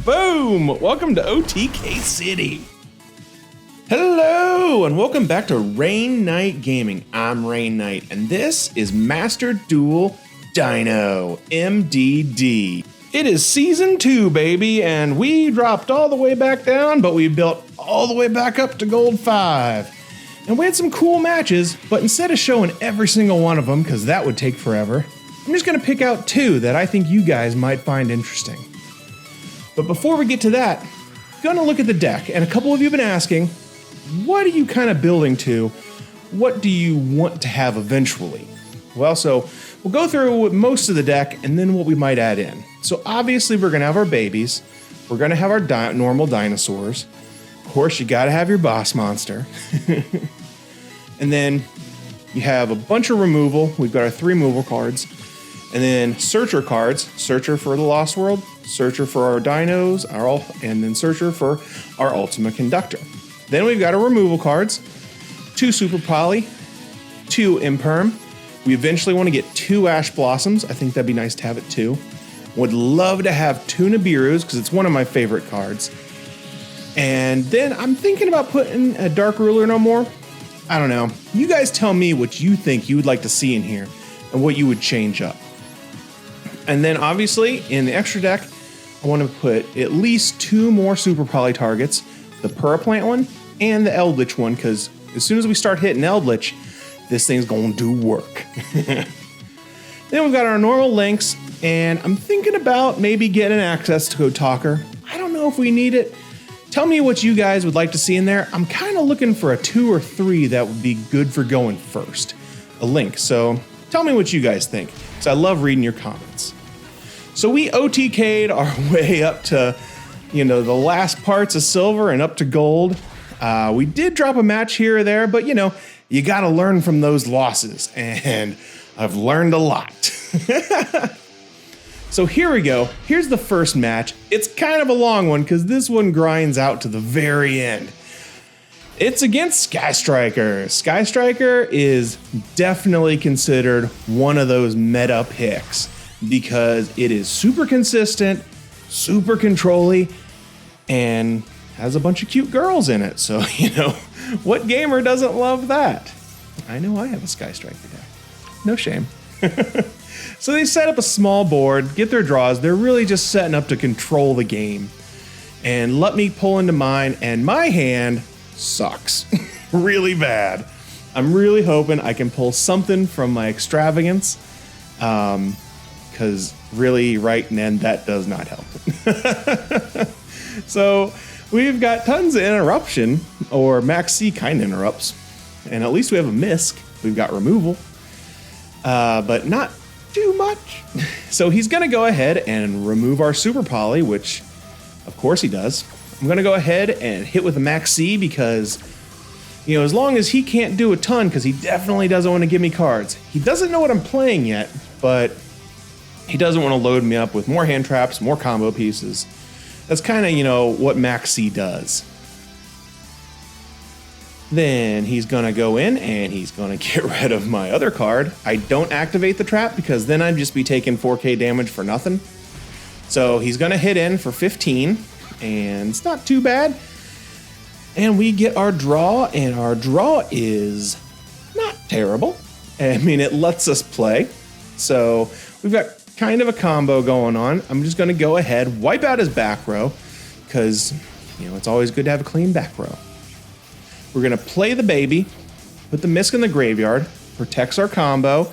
Boom! Welcome to OTK City. Hello, and welcome back to Rain Knight Gaming. I'm Rain Knight, and this is Master Duel Dino, MDD. It is Season 2, baby, and we dropped all the way back down, but we built all the way back up to Gold 5. And we had some cool matches, but instead of showing every single one of them, because that would take forever, I'm just going to pick out 2 that I think you guys might find interesting. But before we get to that, I'm going to look at the deck, and a couple of you have been asking, what are you kind of building to? What do you want to have eventually? Well, so we'll go through most of the deck and then what we might add in. So obviously we're going to have our babies. We're going to have our normal dinosaurs. Of course, you got to have your boss monster. And then you have a bunch of removal. We've got our 3 removal cards. And then searcher cards. Searcher for the Lost World. Searcher for our dinos. And then searcher for our Ultimate Conductor. Then we've got our removal cards. 2 Super Poly. 2 Imperm. We eventually want to get 2 Ash Blossoms. I think that'd be nice to have it too. Would love to have 2 Nibiru's because it's one of my favorite cards. And then I'm thinking about putting a Dark Ruler no more. I don't know. You guys tell me what you think you would like to see in here and what you would change up. And then obviously in the extra deck, I want to put at least 2 more Super Poly targets. The Puraplant one and the Eldritch one, because as soon as we start hitting Eldritch, this thing's going to do work. Then we've got our normal links, and I'm thinking about maybe getting access to Code Talker. I don't know if we need it. Tell me what you guys would like to see in there. I'm kind of looking for a 2 or 3 that would be good for going first. A link. So tell me what you guys think, because I love reading your comments. So we OTK'd our way up to, the last parts of silver and up to gold. We did drop a match here or there, but you got to learn from those losses, and I've learned a lot. So here we go. Here's the first match. It's kind of a long one because this one grinds out to the very end. It's against Sky Striker. Sky Striker is definitely considered one of those meta picks because it is super consistent, super control-y, and has a bunch of cute girls in it. So, what gamer doesn't love that? I know I have a Sky Striker deck. No shame. So they set up a small board, get their draws. They're really just setting up to control the game. And let me pull into mine, and my hand sucks really bad. I'm really hoping I can pull something from my extravagance, because really right now that does not help. So we've got tons of interruption, or Max C kind of interrupts, and at least we have a misc. We've got removal, but not too much. So he's going to go ahead and remove our Super Poly, which of course he does. I'm going to go ahead and hit with a Max C because, as long as he can't do a ton, because he definitely doesn't want to give me cards. He doesn't know what I'm playing yet, but he doesn't want to load me up with more hand traps, more combo pieces. That's kind of, what Max C does. Then he's going to go in and he's going to get rid of my other card. I don't activate the trap because then I'd just be taking 4k damage for nothing. So he's going to hit in for 15, and it's not too bad. And we get our draw, and our draw is not terrible. I mean, it lets us play. So we've got kind of a combo going on. I'm just going to go ahead, wipe out his back row, because, it's always good to have a clean back row. We're going to play the baby, put the misc in the graveyard, protects our combo.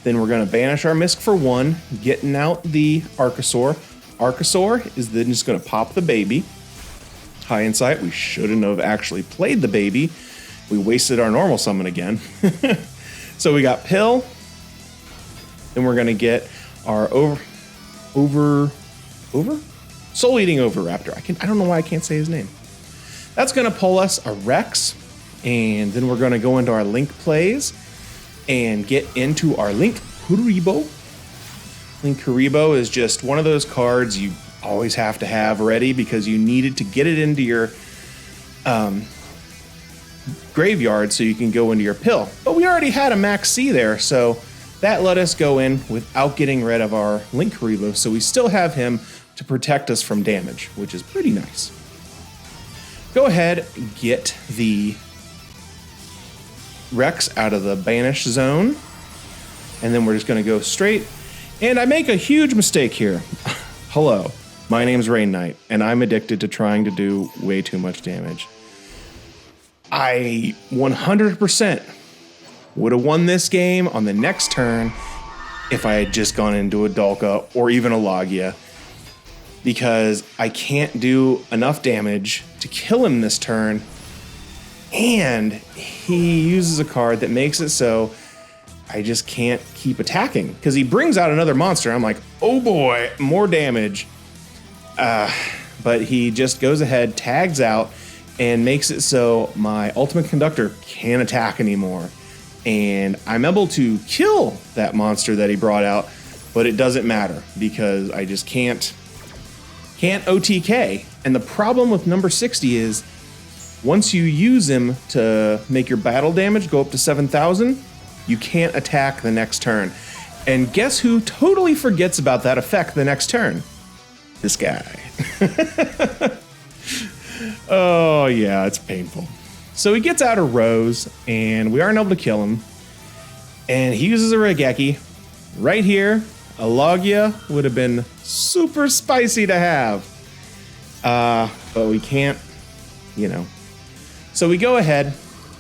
Then we're going to banish our misc for 1, getting out the Archosaur. Archosaur is then just going to pop the baby. High insight, we shouldn't have actually played the baby. We wasted our normal summon again. So we got Pill. Then we're going to get our Soul Eating Oviraptor. I don't know why I can't say his name. That's going to pull us a Rex, and then we're going to go into our Link plays and get into our Link Kuriboh. Link Kuriboh is just one of those cards you always have to have ready because you needed to get it into your graveyard so you can go into your Pill. But we already had a Max C there, so that let us go in without getting rid of our Link Kuriboh. So we still have him to protect us from damage, which is pretty nice. Go ahead, get the Rex out of the banish zone, and then we're just going to go straight. And I make a huge mistake here. Hello, my name's Rain Knight, and I'm addicted to trying to do way too much damage. I 100% would have won this game on the next turn if I had just gone into a Dalka or even a Logia, because I can't do enough damage to kill him this turn, and he uses a card that makes it so I just can't keep attacking, because he brings out another monster. I'm like, oh boy, more damage. But he just goes ahead, tags out, and makes it so my Ultimate Conductor can't attack anymore. And I'm able to kill that monster that he brought out, but it doesn't matter because I just can't OTK. And the problem with number 60 is once you use him to make your battle damage go up to 7,000, you can't attack the next turn. And guess who totally forgets about that effect the next turn? This guy. Oh yeah, it's painful. So he gets out of Rose, and we aren't able to kill him. And he uses a Regeki. Right here, a Logia would have been super spicy to have. But we can't, So we go ahead,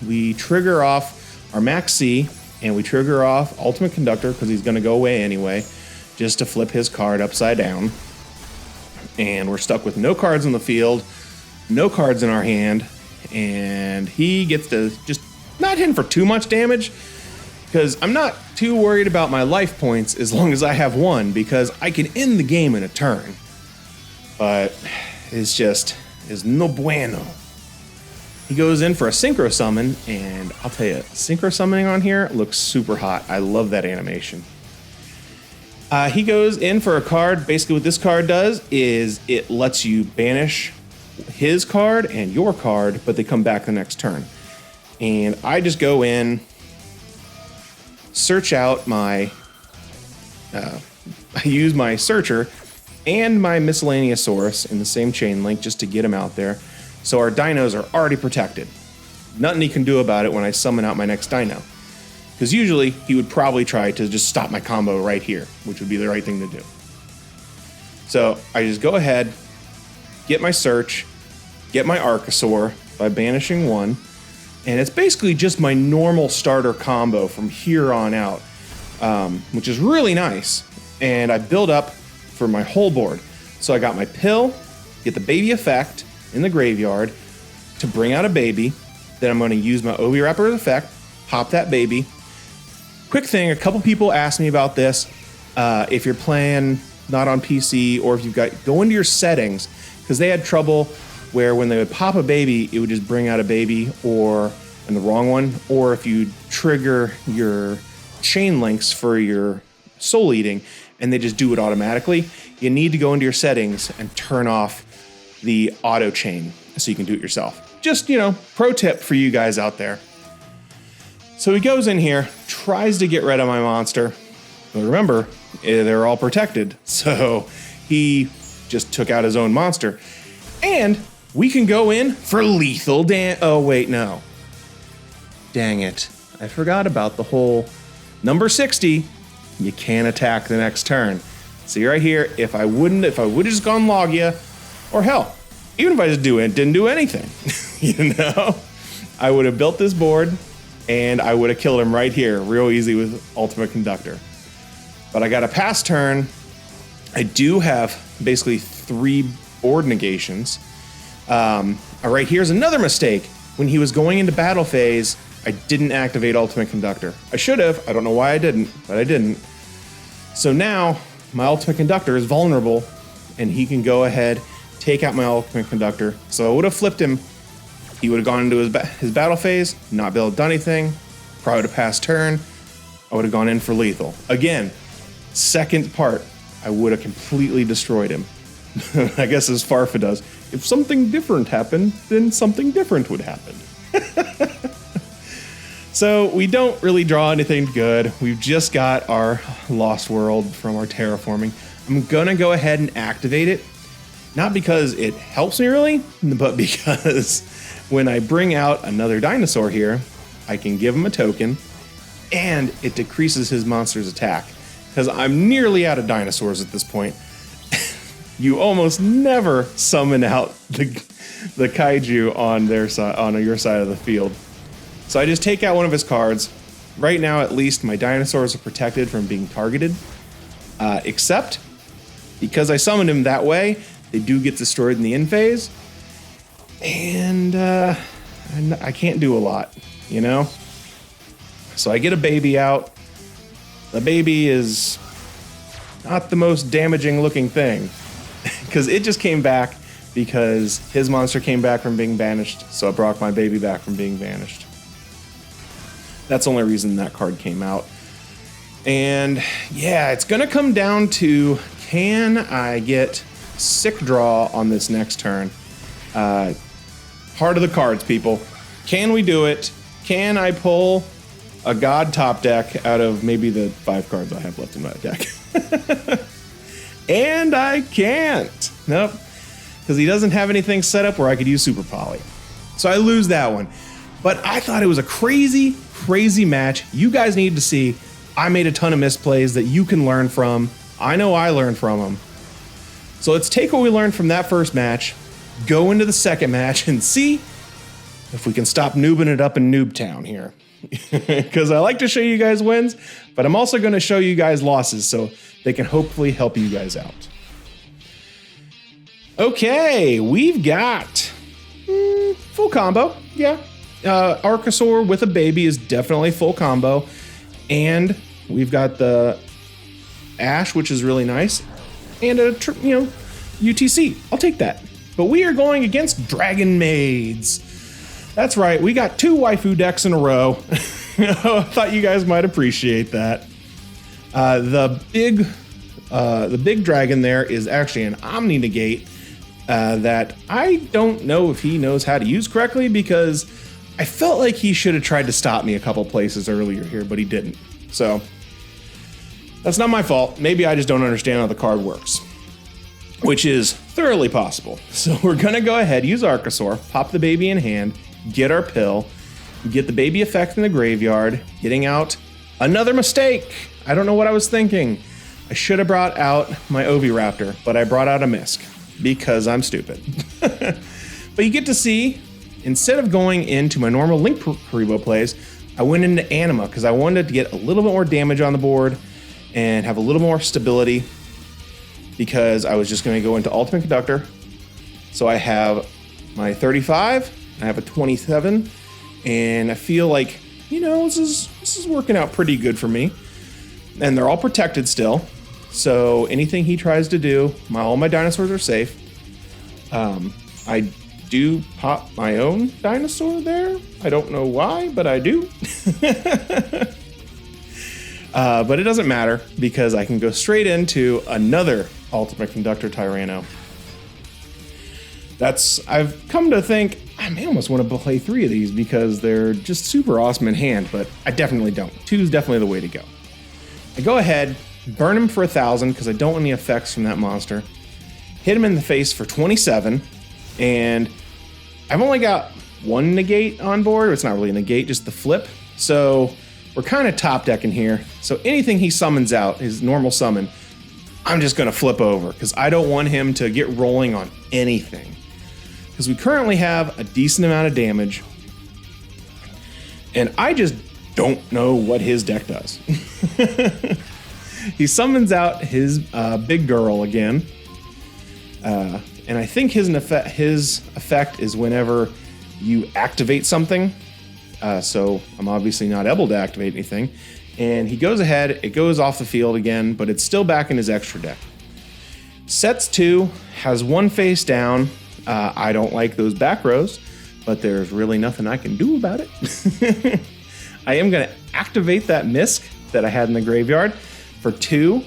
we trigger off our Max C, and we trigger off Ultimate Conductor, because he's going to go away anyway, just to flip his card upside down. And we're stuck with no cards on the field, no cards in our hand, and he gets to just not hit for too much damage, because I'm not too worried about my life points as long as I have one, because I can end the game in a turn. But it's no bueno. He goes in for a Synchro Summon, and I'll tell you, Synchro Summoning on here looks super hot. I love that animation. He goes in for a card. Basically what this card does is it lets you banish his card and your card, but they come back the next turn. And I just go in, search out my, I use my Searcher and my Miscellaneousaurus in the same chain link just to get him out there. So our dinos are already protected. Nothing he can do about it when I summon out my next dino. Because usually he would probably try to just stop my combo right here, which would be the right thing to do. So I just go ahead, get my search, get my Archosaur by banishing one, and it's basically just my normal starter combo from here on out, which is really nice. And I build up for my whole board. So I got my pill, get the baby effect in the graveyard to bring out a baby. Then I'm going to use my Obi Rapper effect, pop that baby. Quick thing, a couple people asked me about this. If you're playing not on PC, or if you've got, go into your settings, because they had trouble where when they would pop a baby, it would just bring out a baby, or in the wrong one, or if you trigger your chain links for your soul eating and they just do it automatically, you need to go into your settings and turn off the auto chain so you can do it yourself. Just, pro tip for you guys out there. So he goes in here, tries to get rid of my monster, but remember, they're all protected, so he just took out his own monster. And we can go in for lethal oh wait, no. Dang it. I forgot about the whole number 60, you can't attack the next turn. See right here, if I would have just gone Logia, or hell, even if I just didn't do anything, I would have built this board and I would have killed him right here, real easy with Ultimate Conductor. But I got a pass turn. I do have basically 3 board negations. All right, here's another mistake. When he was going into battle phase, I didn't activate Ultimate Conductor. I should have. I don't know why I didn't, but I didn't. So now my Ultimate Conductor is vulnerable, and he can go ahead, take out my Ultimate Conductor. So I would have flipped him. He would have gone into his battle phase, not be able to do anything, probably would have passed turn. I would have gone in for lethal. Again, second part, I would have completely destroyed him. I guess as Farfa does, if something different happened, then something different would happen. So we don't really draw anything good. We've just got our Lost World from our terraforming. I'm gonna go ahead and activate it. Not because it helps me really, but because when I bring out another dinosaur here, I can give him a token and it decreases his monster's attack. Because I'm nearly out of dinosaurs at this point. You almost never summon out the kaiju on their side, on your side of the field. So I just take out one of his cards. Right now, at least, my dinosaurs are protected from being targeted. Except, because I summoned him that way, they do get destroyed in the end phase. And I can't do a lot, you know? So I get a baby out. The baby is not the most damaging looking thing. Because it just came back because his monster came back from being banished. So I brought my baby back from being banished. That's the only reason that card came out. And yeah, it's going to come down to, can I get sick draw on this next turn? Heart of the cards, people. Can we do it? Can I pull a god top deck out of maybe the 5 cards I have left in my deck? And I can't. Nope. Because he doesn't have anything set up where I could use Super Poly. So I lose that one. But I thought it was a crazy, crazy match. You guys need to see. I made a ton of misplays that you can learn from. I know I learned from them. So let's take what we learned from that first match, go into the second match, and see if we can stop noobing it up in Noob Town here. Because I like to show you guys wins, but I'm also going to show you guys losses so they can hopefully help you guys out. Okay, we've got full combo. Yeah. Archosaur with a baby is definitely full combo. And we've got the Ash, which is really nice. And a, UTC. I'll take that. But we are going against Dragon Maids. That's right, we got 2 waifu decks in a row. I thought you guys might appreciate that. The big dragon there is actually an Omni Negate that I don't know if he knows how to use correctly, because I felt like he should have tried to stop me a couple places earlier here, but he didn't. So that's not my fault. Maybe I just don't understand how the card works, which is thoroughly possible. So we're gonna go ahead, use Archosaur, pop the baby in hand, get our pill, get the baby effect in the graveyard, getting out another mistake. I don't know what I was thinking. I should have brought out my Oviraptor, but I brought out a Misk because I'm stupid. But you get to see, instead of going into my normal Link Karibo plays, I went into Anima because I wanted to get a little bit more damage on the board and have a little more stability, because I was just going to go into Ultimate Conductor. So I have my 35, I have a 27, and I feel like, this is working out pretty good for me. And they're all protected still. So anything he tries to do, all my dinosaurs are safe. I do pop my own dinosaur there. I don't know why, but I do. But it doesn't matter, because I can go straight into another Ultimate Conductor Tyranno. I've come to think, I may almost want to play 3 of these because they're just super awesome in hand, but I definitely don't. 2 is definitely the way to go. I go ahead, burn him for 1,000 because I don't want any effects from that monster. Hit him in the face for 27, and I've only got 1 negate on board. It's not really a negate, just the flip. So we're kind of top decking here. So anything he summons out, his normal summon, I'm just going to flip over because I don't want him to get rolling on anything. Because we currently have a decent amount of damage, and I just don't know what his deck does. He summons out his big girl again, and I think his effect is whenever you activate something. So I'm obviously not able to activate anything, and he goes ahead. It goes off the field again, but it's still back in his extra deck. Sets 2, has 1 face down. I don't like those back rows, but there's really nothing I can do about it. I am going to activate that Misk that I had in the graveyard for 2.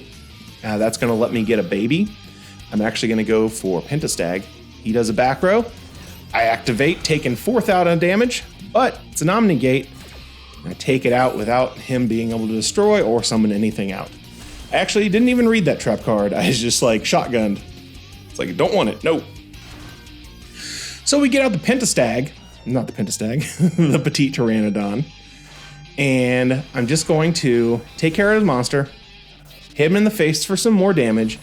That's going to let me get a baby. I'm actually going to go for Pentastag. He does a back row. I activate, taking 4,000 damage, but it's an Omnigate. I take it out without him being able to destroy or summon anything out. I actually didn't even read that trap card. I was just like shotgunned. It's like, don't want it, no. So we get out the Pentastag, not the Pentastag, the Petite Pteranodon. And I'm just going to take care of his monster, hit him in the face for some more damage.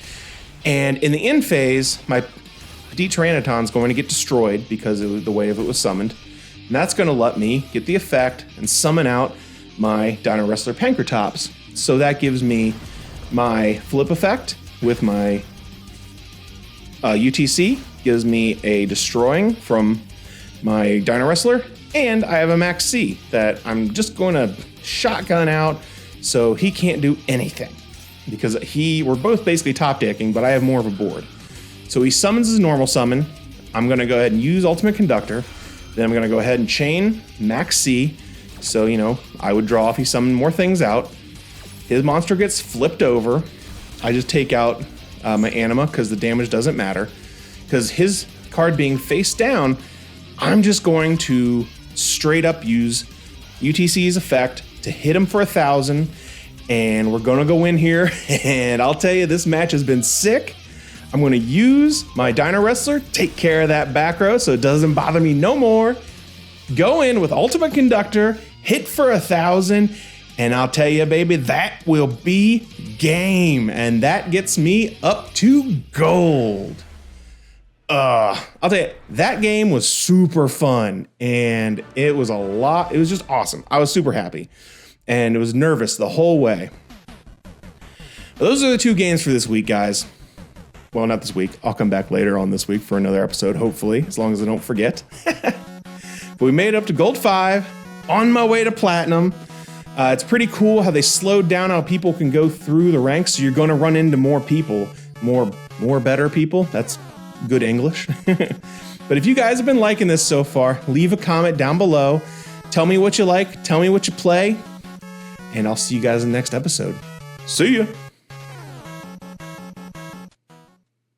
And in the end phase, my Petite Pteranodon's going to get destroyed because of the way it was summoned. And that's going to let me get the effect and summon out my Dino Wrestler Pankratops. So that gives me my flip effect with my UTC, gives me a destroying from my Dino Wrestler, and I have a Max C that I'm just going to shotgun out so he can't do anything. Because we're both basically top decking, but I have more of a board. So he summons his normal summon. I'm going to go ahead and use Ultimate Conductor. Then I'm going to go ahead and chain Max C. So, you know, I would draw if he summoned more things out. His monster gets flipped over. I just take out my Anima because the damage doesn't matter. Because his card being face down, I'm just going to straight up use UTC's effect to hit him for 1,000. And we're going to go in here. And I'll tell you, this match has been sick. I'm going to use my Dino Wrestler, take care of that back row so it doesn't bother me no more. Go in with Ultimate Conductor, hit for 1,000, and I'll tell you, baby, that will be game. And that gets me up to gold. I'll tell you, that game was super fun, and it was just awesome. I was super happy, and it was nervous the whole way. Those are the 2 games for this week, guys. Well, not this week. I'll come back later on this week for another episode, hopefully, as long as I don't forget. But we made it up to Gold 5, on my way to Platinum. It's pretty cool how they slowed down how people can go through the ranks, so you're going to run into more people, more better people. That's good English. But if you guys have been liking this so far, leave a comment down below. Tell me what you like, tell me what you play, and I'll see you guys in the next episode. See ya!